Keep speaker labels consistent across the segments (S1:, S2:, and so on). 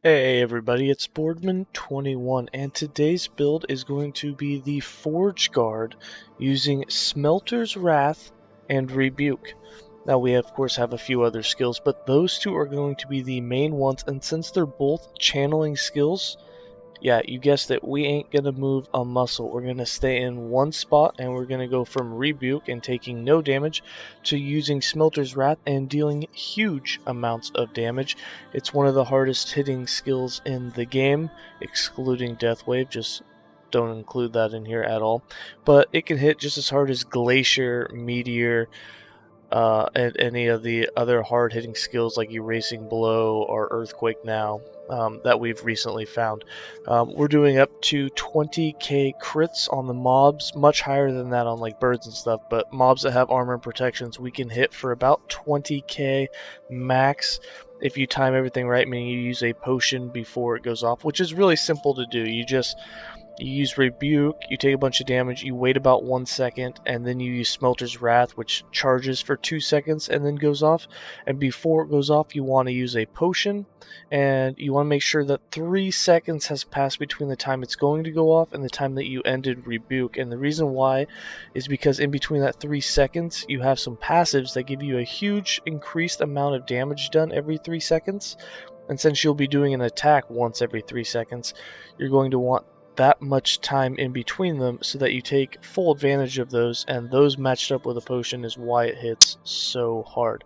S1: Hey everybody, it's Boardman21 and today's build is going to be the Forge Guard using Smelter's Wrath and Rebuke. Now we of course have a few other skills, but those two are going to be the main ones, and since they're both channeling skills, yeah, you guessed it, we ain't gonna move a muscle. We're gonna stay in one spot and we're gonna go from Rebuke and taking no damage to using Smelter's Wrath and dealing huge amounts of damage. It's one of the hardest hitting skills in the game, excluding Death Wave, just don't include that in here at all. But it can hit just as hard as Glacier, Meteor, and any of the other hard-hitting skills like Erasing Blow or Earthquake now that we've recently found. We're doing up to 20k crits on the mobs, much higher than that on like birds and stuff, but mobs that have armor and protections we can hit for about 20k max if you time everything right, meaning you use a potion before it goes off, which is really simple to do. You use Rebuke, you take a bunch of damage, you wait about 1 second, and then you use Smelter's Wrath, which charges for 2 seconds and then goes off. And before it goes off, you want to use a potion, and you want to make sure that 3 seconds has passed between the time it's going to go off and the time that you ended Rebuke. And the reason why is because in between that 3 seconds, you have some passives that give you a huge increased amount of damage done every 3 seconds. And since you'll be doing an attack once every 3 seconds, you're going to want that much time in between them so that you take full advantage of those, and those matched up with a potion is why it hits so hard.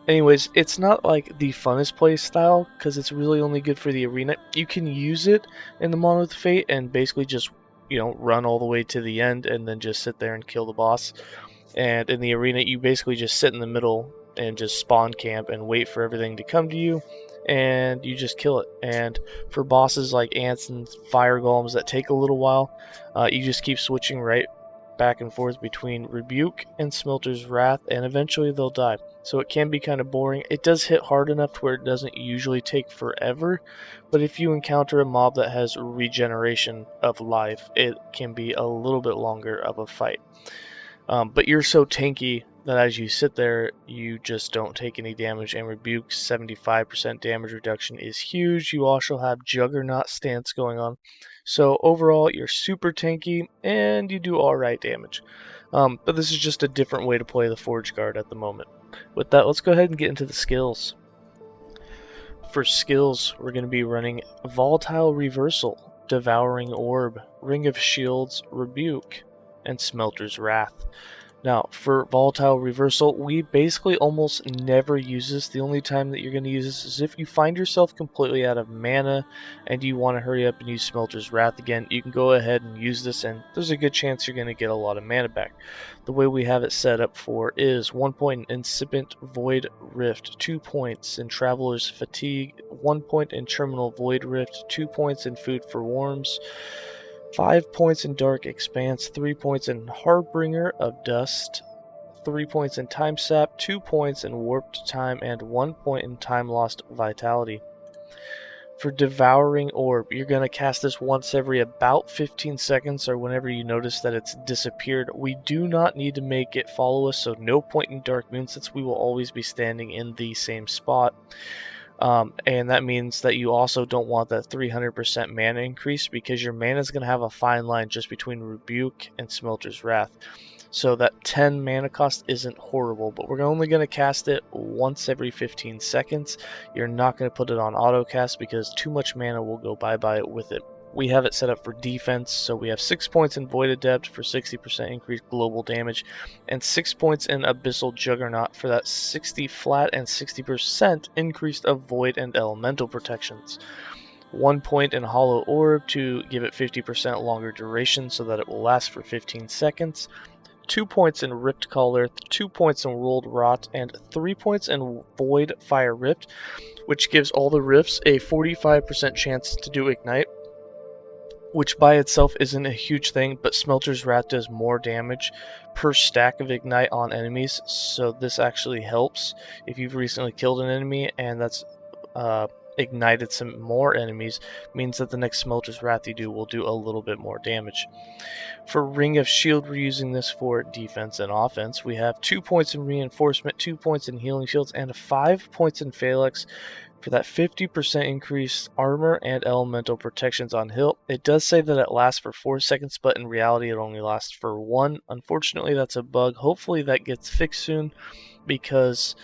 S1: Anyways, it's not like the funnest play style because it's really only good for the arena. You can use it in the Monolith Fate and basically just, run all the way to the end and then just sit there and kill the boss. And in the arena, you basically just sit in the middle and just spawn camp and wait for everything to come to you, and you just kill it. And for bosses like ants and fire golems that take a little while, you just keep switching right back and forth between Rebuke and Smelter's Wrath, and eventually they'll die. So it can be kind of boring. It does hit hard enough to where it doesn't usually take forever, but if you encounter a mob that has regeneration of life, it can be a little bit longer of a fight. But you're so tanky that as you sit there, you just don't take any damage, and Rebuke's 75% damage reduction is huge. You also have Juggernaut stance going on. So overall, you're super tanky, and you do alright damage. But this is just a different way to play the Forge Guard at the moment. With that, let's go ahead and get into the skills. For skills, we're going to be running Volatile Reversal, Devouring Orb, Ring of Shields, Rebuke, and Smelter's Wrath. Now, for Volatile Reversal, we basically almost never use this. The only time that you're going to use this is if you find yourself completely out of mana and you want to hurry up and use Smelter's Wrath again. You can go ahead and use this, and there's a good chance you're going to get a lot of mana back. The way we have it set up for is 1 point in Incipient Void Rift, 2 points in Traveler's Fatigue, 1 point in Terminal Void Rift, 2 points in Food for Worms, 5 points in Dark Expanse, 3 points in Harbinger of Dust, 3 points in Time Sap, 2 points in Warped Time, and 1 point in Time Lost Vitality. For Devouring Orb, you're going to cast this once every about 15 seconds or whenever you notice that it's disappeared. We do not need to make it follow us, so no point in Dark Moon since we will always be standing in the same spot. And that means that you also don't want that 300% mana increase because your mana is going to have a fine line just between Rebuke and Smelter's Wrath. So that 10 mana cost isn't horrible, but we're only going to cast it once every 15 seconds. You're not going to put it on auto cast because too much mana will go bye-bye with it. We have it set up for defense, so we have 6 points in Void Adept for 60% increased global damage, and 6 points in Abyssal Juggernaut for that 60 flat and 60% increased of Void and Elemental protections. 1 point in Hollow Orb to give it 50% longer duration so that it will last for 15 seconds. 2 points in Ripped Collar, 2 points in Rolled Rot, and 3 points in Void Fire Rift, which gives all the rifts a 45% chance to do Ignite, which by itself isn't a huge thing, but Smelter's Wrath does more damage per stack of Ignite on enemies, so this actually helps if you've recently killed an enemy and that's ignited some more enemies, means that the next Smelter's Wrath you do will do a little bit more damage. For Ring of Shield, we're using this for defense and offense. We have 2 points in Reinforcement, 2 points in Healing Shields, and 5 points in Phalanx, For that 50% increased armor and elemental protections on hilt. It does say that it lasts for 4 seconds, but in reality it only lasts for 1. Unfortunately, that's a bug. Hopefully that gets fixed soon, because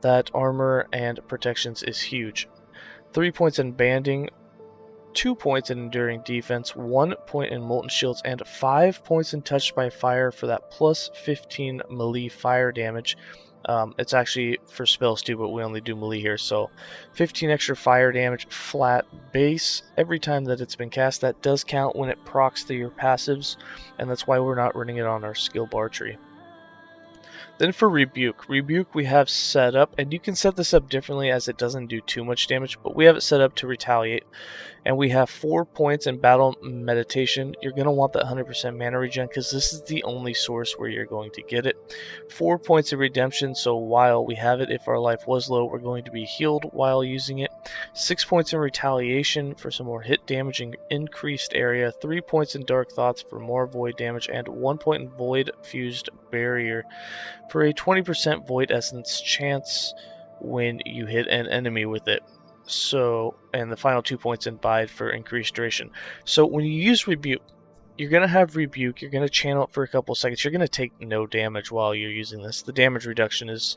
S1: that armor and protections is huge. 3 points in banding, 2 points in enduring defense, 1 point in molten shields, and 5 points in touched by fire for that plus 15 melee fire damage. It's actually for spells too, but we only do melee here, so 15 extra fire damage flat base every time that it's been cast. That does count when it procs to your passives, and that's why we're not running it on our skill bar tree. Then for Rebuke. Rebuke we have set up, and you can set this up differently as it doesn't do too much damage, but we have it set up to retaliate. And we have 4 points in battle meditation. You're going to want that 100% mana regen, because this is the only source where you're going to get it. 4 points of redemption, so while we have it, if our life was low, we're going to be healed while using it. 6 points in retaliation for some more hit damage and increased area. 3 points in dark thoughts for more void damage, and 1 point in void fused barrier for a 20% void essence chance when you hit an enemy with it. So, and the final 2 points in bide for increased duration. So when you use Rebuke, you're going to have Rebuke, you're going to channel it for a couple seconds, you're going to take no damage while you're using this. The damage reduction is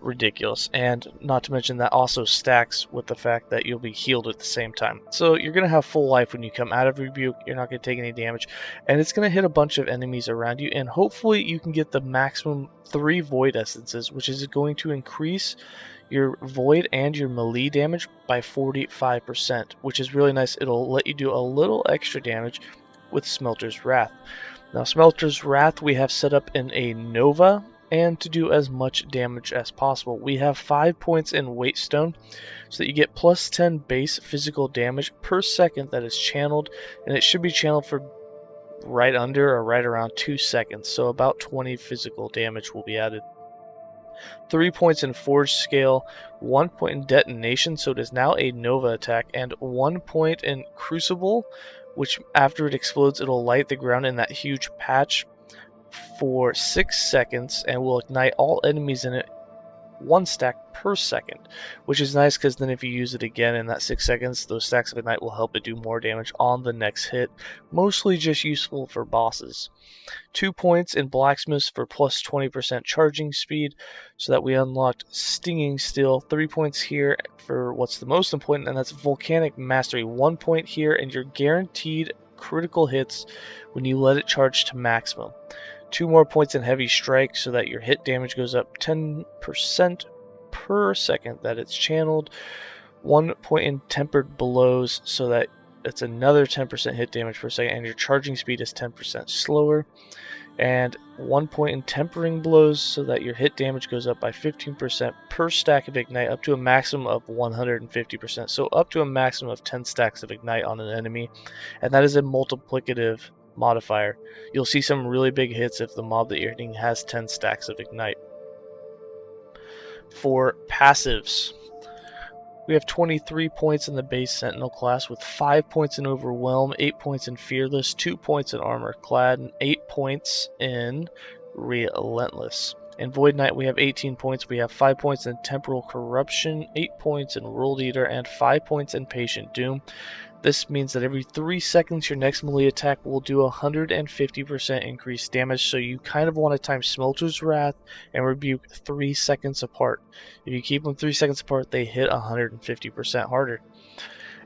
S1: ridiculous, and not to mention that also stacks with the fact that you'll be healed at the same time. So you're going to have full life when you come out of Rebuke, you're not going to take any damage, and it's going to hit a bunch of enemies around you, and hopefully you can get the maximum 3 void essences, which is going to increase your void and your melee damage by 45%, which is really nice. It'll let you do a little extra damage with Smelter's Wrath. Now, Smelter's Wrath we have set up in a Nova, and to do as much damage as possible. We have 5 points in Weight Stone, so that you get plus 10 base physical damage per second that is channeled, and it should be channeled for right under or right around 2 seconds, so about 20 physical damage will be added. 3 points in Forge Scale, 1 point in Detonation, so it is now a Nova attack, and 1 point in Crucible, which after it explodes it'll light the ground in that huge patch for 6 seconds and will ignite all enemies in it 1 stack per second, which is nice because then if you use it again in that 6 seconds, those stacks of ignite will help it do more damage on the next hit, mostly just useful for bosses. 2 points in Blacksmiths for plus 20% charging speed, so that we unlocked Stinging Steel. 3 points here for what's the most important, and that's Volcanic Mastery. 1 point here, and you're guaranteed critical hits when you let it charge to maximum. 2 more points in Heavy Strike, so that your hit damage goes up 10% per second that it's channeled. 1 point in Tempered Blows, so that it's another 10% hit damage per second, and your charging speed is 10% slower. And 1 point in Tempering Blows, so that your hit damage goes up by 15% per stack of Ignite, up to a maximum of 150%. So up to a maximum of 10 stacks of Ignite on an enemy, and that is a multiplicative modifier. You'll see some really big hits if the mob that you're hitting has 10 stacks of Ignite. For passives, we have 23 points in the base Sentinel class, with 5 points in Overwhelm, 8 points in Fearless, 2 points in Armor Clad, and 8 points in Relentless. In Void Knight we have 18 points, we have 5 points in Temporal Corruption, 8 points in World Eater, and 5 points in Patient Doom. This means that every 3 seconds your next melee attack will do 150% increased damage, so you kind of want to time Smelter's Wrath and Rebuke 3 seconds apart. If you keep them 3 seconds apart, they hit 150% harder.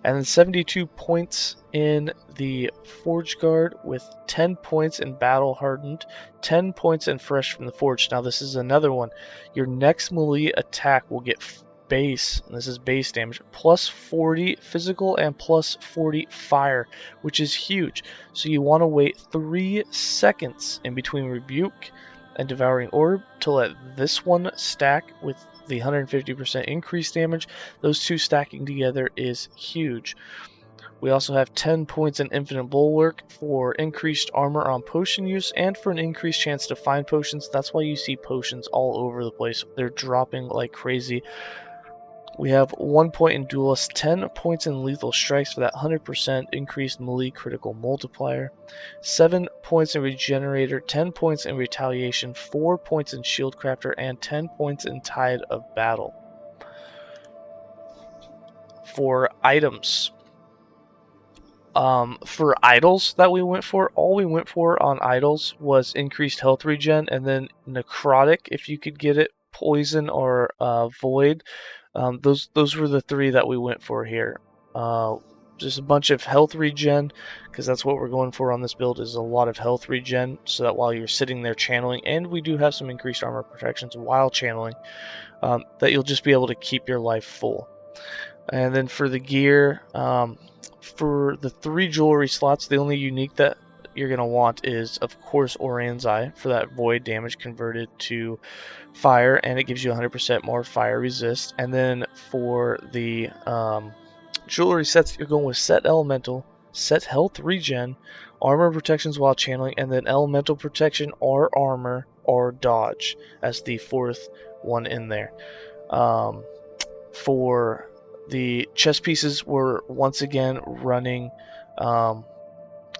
S1: And then 72 points in the Forge Guard, with 10 points in Battle Hardened, 10 points in Fresh from the Forge. Now this is another one. Your next melee attack will get base, and this is base damage, plus 40 physical and plus 40 fire, which is huge. So you want to wait 3 seconds in between Rebuke and Devouring Orb to let this one stack with the 150% increased damage. Those two stacking together is huge. We also have 10 points in Infinite Bulwark for increased armor on potion use and for an increased chance to find potions. That's why you see potions all over the place. They're dropping like crazy. We have 1 point in Duelist, 10 points in Lethal Strikes for that 100% increased melee critical multiplier, 7 points in Regenerator, 10 points in Retaliation, 4 points in Shield Crafter, and 10 points in Tide of Battle. For items, for idols that we went for, all we went for on idols was increased health regen, and then necrotic if you could get it, poison or void. Those were the three that we went for here. Just a bunch of health regen, because that's what we're going for on this build, is a lot of health regen, so that while you're sitting there channeling, and we do have some increased armor protections while channeling, that you'll just be able to keep your life full. And then for the gear, for the 3 jewelry slots, the only unique that you're going to want is, of course, Orion's Eye for that void damage converted to fire, and it gives you 100% more fire resist. And then for the jewelry sets, you're going with set elemental, set health regen, armor protections while channeling, and then elemental protection or armor or dodge as the 4th one in there. For the chest pieces, we're once again running the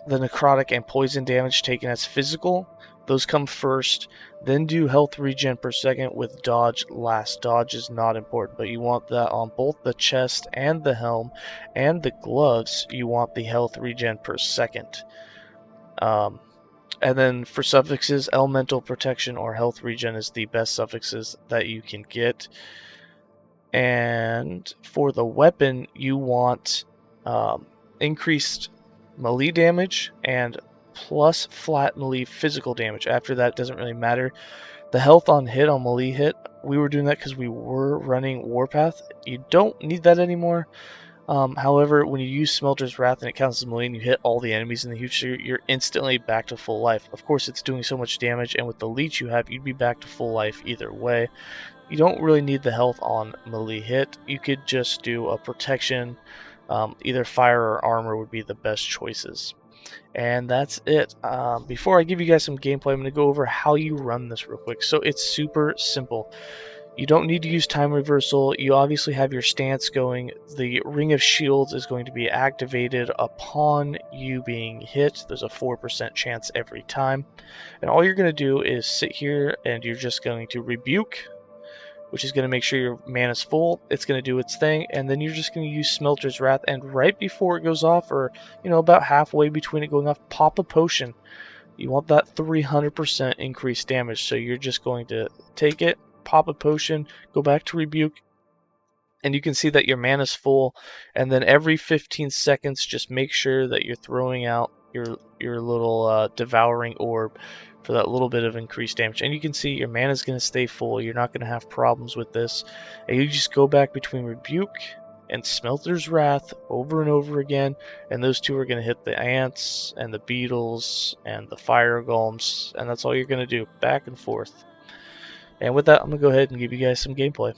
S1: necrotic and poison damage taken as physical. Those come first, then do health regen per second with dodge last. Dodge is not important, but you want that on both the chest and the helm and the gloves. You want the health regen per second. And then for suffixes, elemental protection or health regen is the best suffixes that you can get. And for the weapon, you want increased melee damage and plus flat melee physical damage. After that, it doesn't really matter. The health on hit on melee hit, we were doing that because we were running Warpath. You don't need that anymore. However, when you use Smelter's Wrath and it counts as melee and you hit all the enemies in the huge trigger, you're instantly back to full life. Of course, it's doing so much damage, and with the leech you have, you'd be back to full life either way. You don't really need the health on melee hit. You could just do a protection. Either fire or armor would be the best choices. And that's it. Before I give you guys some gameplay, I'm going to go over how you run this real quick. So it's super simple. You don't need to use time reversal. You obviously have your stance going. The Ring of Shields is going to be activated upon you being hit. There's a 4% chance every time. And all you're going to do is sit here and you're just going to Rebuke, which is going to make sure your mana's full. It's going to do its thing, and then you're just going to use Smelter's Wrath, and right before it goes off, or about halfway between it going off, pop a potion. You want that 300% increased damage, so you're just going to take it, pop a potion, go back to Rebuke, and you can see that your mana's full, and then every 15 seconds, just make sure that you're throwing out your little Devouring Orb for that little bit of increased damage. And you can see your mana is going to stay full. You're not going to have problems with this. And you just go back between Rebuke and Smelter's Wrath over and over again, and those two are going to hit the ants and the beetles and the fire golems, and that's all you're going to do, back and forth. And with that, I'm going to go ahead and give you guys some gameplay.